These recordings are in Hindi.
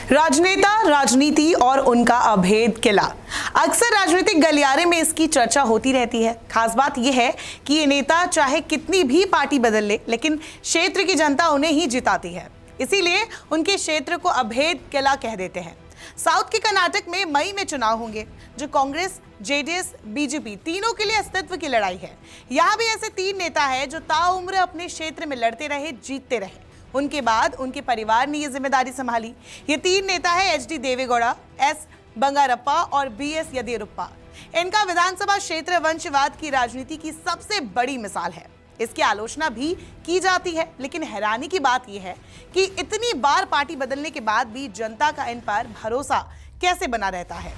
राजनेता, राजनीति और उनका अभेद किला। अक्सर राजनीतिक गलियारे में इसकी चर्चा होती रहती है। खास बात यह है कि ये नेता चाहे कितनी भी पार्टी बदल ले, लेकिन क्षेत्र की जनता उन्हें ही जिताती है। इसीलिए उनके क्षेत्र को अभेद किला कह देते हैं। साउथ के कर्नाटक में मई में चुनाव होंगे, जो कांग्रेस, जेडीएस, बीजेपी तीनों के लिए अस्तित्व की लड़ाई है। यहाँ भी ऐसे 3 नेता हैं जो ताउम्र अपने क्षेत्र में लड़ते रहे, जीतते रहे। उनके बाद उनके परिवार ने ये जिम्मेदारी संभाली। ये 3 नेता है एच.डी. देवेगौड़ा, एस. बंगारप्पा और बी.एस. येदियुरप्पा। इनका विधानसभा क्षेत्र वंशवाद की राजनीति की सबसे बड़ी मिसाल है। इसकी आलोचना भी की जाती है, लेकिन हैरानी की बात यह है कि इतनी बार पार्टी बदलने के बाद भी जनता का इन पर भरोसा कैसे बना रहता है।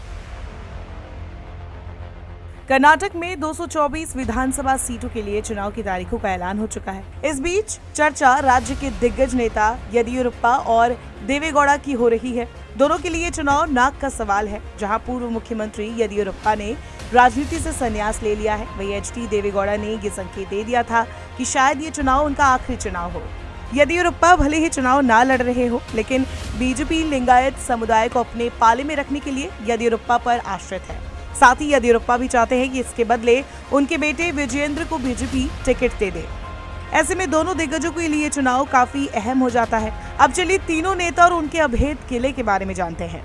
कर्नाटक में 224 विधानसभा सीटों के लिए चुनाव की तारीखों का ऐलान हो चुका है। इस बीच चर्चा राज्य के दिग्गज नेता येदियुरप्पा और देवेगौड़ा की हो रही है। दोनों के लिए चुनाव नाक का सवाल है। जहां पूर्व मुख्यमंत्री येदियुरप्पा ने राजनीति से संन्यास ले लिया है, वहीं एच.डी. देवेगौड़ा ने ये संकेत दे दिया था कि शायद ये चुनाव उनका आखिरी चुनाव हो। येदियुरप्पा भले ही चुनाव ना लड़ रहे हो, लेकिन बीजेपी लिंगायत समुदाय को अपने पाले में रखने के लिए येदियुरप्पा पर आश्रित है। साथ ही येदियुरप्पा भी चाहते हैं कि इसके बदले उनके बेटे विजयेंद्र को बीजेपी टिकट दे दे। ऐसे में दोनों दिग्गजों के लिए चुनाव काफी अहम हो जाता है। अब चलिए तीनों नेता और उनके अभेद किले के बारे में जानते हैं।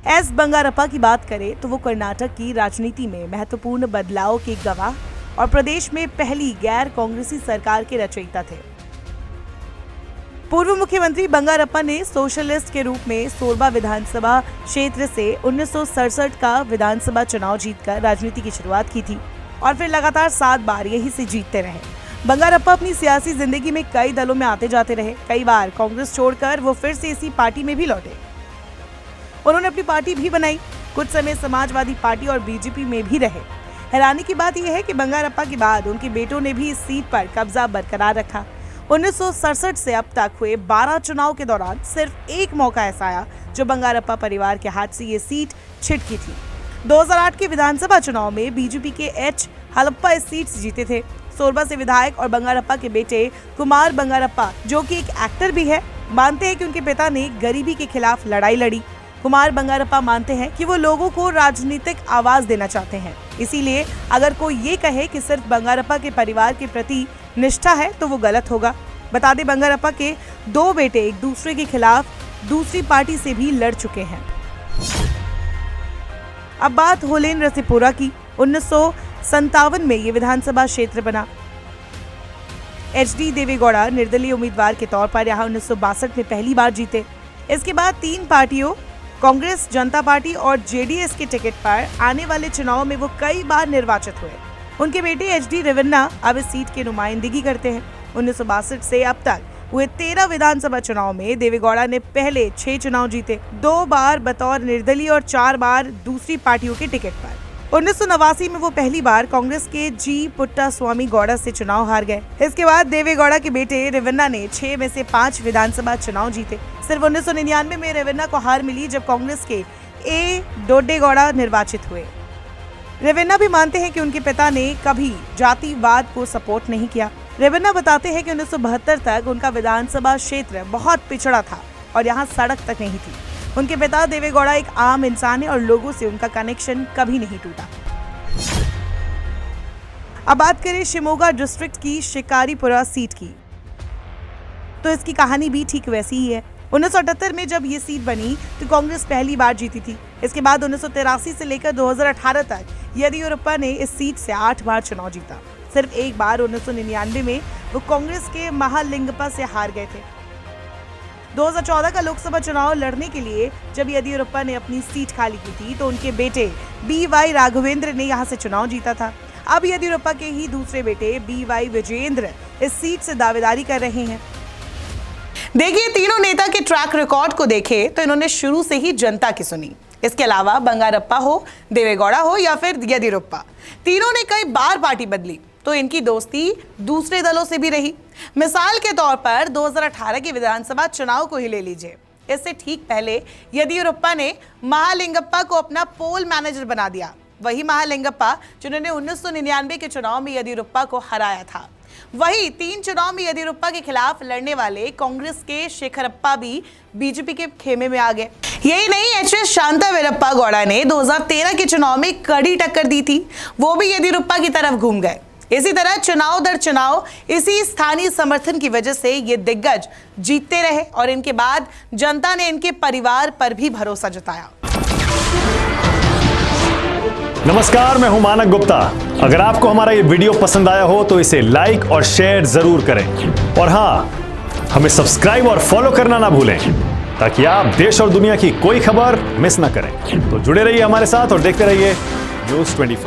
एस. बंगारप्पा की बात करें तो वो कर्नाटक की राजनीति में महत्वपूर्ण बदलाव के गवाह और प्रदेश में पहली गैर कांग्रेसी सरकार के रचयिता थे। पूर्व मुख्यमंत्री बंगारप्पा ने सोशलिस्ट के रूप में सोरबा विधानसभा क्षेत्र से 1967 का विधानसभा चुनाव जीतकर राजनीति की शुरुआत की थी और फिर लगातार 7 बार यही से जीतते रहे। बंगारप्पा अपनी सियासी जिंदगी में कई दलों में आते जाते रहे। कई बार कांग्रेस छोड़कर वो फिर से इसी पार्टी में भी लौटे। उन्होंने अपनी पार्टी भी बनाई। कुछ समय समाजवादी पार्टी और बीजेपी में भी रहे। हैरानी की बात यह है कि बंगारप्पा के बाद उनके बेटों ने भी इस सीट पर कब्जा बरकरार रखा। 1967 से अब तक हुए 12 चुनाव के दौरान सिर्फ एक मौका ऐसा आया जो बंगारप्पा परिवार के हाथ से ये सीट छिटकी थी। 2008 के विधानसभा चुनाव में बीजेपी के एच. हलप्पा इस सीट से जीते थे। सोरबा से विधायक और बंगारप्पा के बेटे कुमार बंगारप्पा, जो कि एक एक्टर भी है, मानते हैं कि उनके पिता ने गरीबी के खिलाफ लड़ाई लड़ी। कुमार बंगारप्पा मानते हैं कि वो लोगों को राजनीतिक आवाज देना चाहते हैं। इसीलिए अगर कोई ये कहे कि सिर्फ बंगारप्पा के परिवार के प्रति निष्ठा है तो वो गलत होगा। बता दें, बंगारप्पा के 2 बेटे एक दूसरे के खिलाफ दूसरी पार्टी से भी लड़ चुके हैं। अब बात होलेन रसिपुरा की। 1957 में ये विधानसभा क्षेत्र बना। एच.डी. देवेगौड़ा निर्दलीय उम्मीदवार के तौर पर यहाँ 1962 में पहली बार जीते। इसके बाद 3 पार्टियों कांग्रेस, जनता पार्टी और जेडीएस के टिकट पर आने वाले चुनाव में वो कई बार निर्वाचित हुए। उनके बेटे एच.डी. रेवन्ना अब इस सीट की नुमाइंदगी करते हैं। 1962 से अब तक हुए 13 विधानसभा चुनाव में देवेगौड़ा ने पहले 6 चुनाव जीते, 2 बार बतौर निर्दलीय और 4 बार दूसरी पार्टियों के टिकट पर। 1989 में वो पहली बार कांग्रेस के जी. पुट्टास्वामी गौड़ा से चुनाव हार गए। इसके बाद देवेगौड़ा के बेटे रेवन्ना ने 6 में से 5 विधानसभा चुनाव जीते। सिर्फ 1999 में रेवन्ना को हार मिली जब कांग्रेस के ए. दोड्डेगौड़ा निर्वाचित हुए। रेवन्ना भी मानते हैं कि उनके पिता ने कभी जातिवाद को सपोर्ट नहीं किया। रेवन्ना बताते हैं कि 1972 तक उनका विधानसभा क्षेत्र बहुत पिछड़ा था और यहाँ सड़क तक नहीं थी। उनके पिता देवेगौड़ा एक आम इंसान है और लोगों से उनका कनेक्शन कभी नहीं टूटा। अब बात करें शिमोगा डिस्ट्रिक्ट की शिकारीपुरा सीट की, तो इसकी कहानी भी ठीक वैसी ही है। 1978 में जब ये सीट बनी तो कांग्रेस पहली बार जीती थी। इसके बाद 1983 से लेकर 2018 तक येदियुरप्पा ने इस सीट से 8 बार चुनाव जीता। सिर्फ एक बार 1999 में वो कांग्रेस के महालिंगप्पा से हार गए थे। 2014 का लोकसभा चुनाव लड़ने के लिए जब येदियुरप्पा ने अपनी सीट खाली की थी तो उनके बेटे बी.वाई. राघवेंद्र ने यहाँ से चुनाव जीता था। अब येदियुरप्पा के ही दूसरे बेटे बी.वाई. विजयेंद्र इस सीट से दावेदारी कर रहे हैं। देखिए, तीनों नेता के ट्रैक रिकॉर्ड को देखें तो इन्होंने शुरू से ही जनता की सुनी। इसके अलावा बंगारप्पा हो, देवेगौड़ा हो या फिर येदियुरप्पा, तीनों ने कई बार पार्टी बदली तो इनकी दोस्ती दूसरे दलों से भी रही। मिसाल के तौर पर 2018 के विधानसभा चुनाव को ही ले लीजिए। इससे ठीक पहले येदियुरप्पा ने महालिंगप्पा को अपना पोल मैनेजर बना दिया। वही महालिंगप्पा जिन्होंने 1999 के चुनाव में येदियुरप्पा को हराया था। वहीं 3 चुनाव में येदियुरप्पा के खिलाफ लड़ने वाले कांग्रेस के शेखरप्पा भी बीजेपी के खेमे में आ गए। यही नहीं, एच.एस. शांतावीरप्पा गौड़ा ने 2013 के चुनाव में कड़ी टक्कर दी थी, वो भी येदियुरप्पा की तरफ घूम गए। इसी तरह चुनाव दर चुनाव इसी स्थानीय समर्थन की वजह से ये दिग्गज जीतते रहे और इनके बाद जनता ने इनके परिवार पर भी भरोसा जताया। नमस्कार, मैं हूं मानक गुप्ता। अगर आपको हमारा ये वीडियो पसंद आया हो तो इसे लाइक और शेयर जरूर करें और हां, हमें सब्सक्राइब और फॉलो करना ना भूलें ताकि आप देश और दुनिया की कोई खबर मिस ना करें। तो जुड़े रहिए हमारे साथ और देखते रहिए News 24।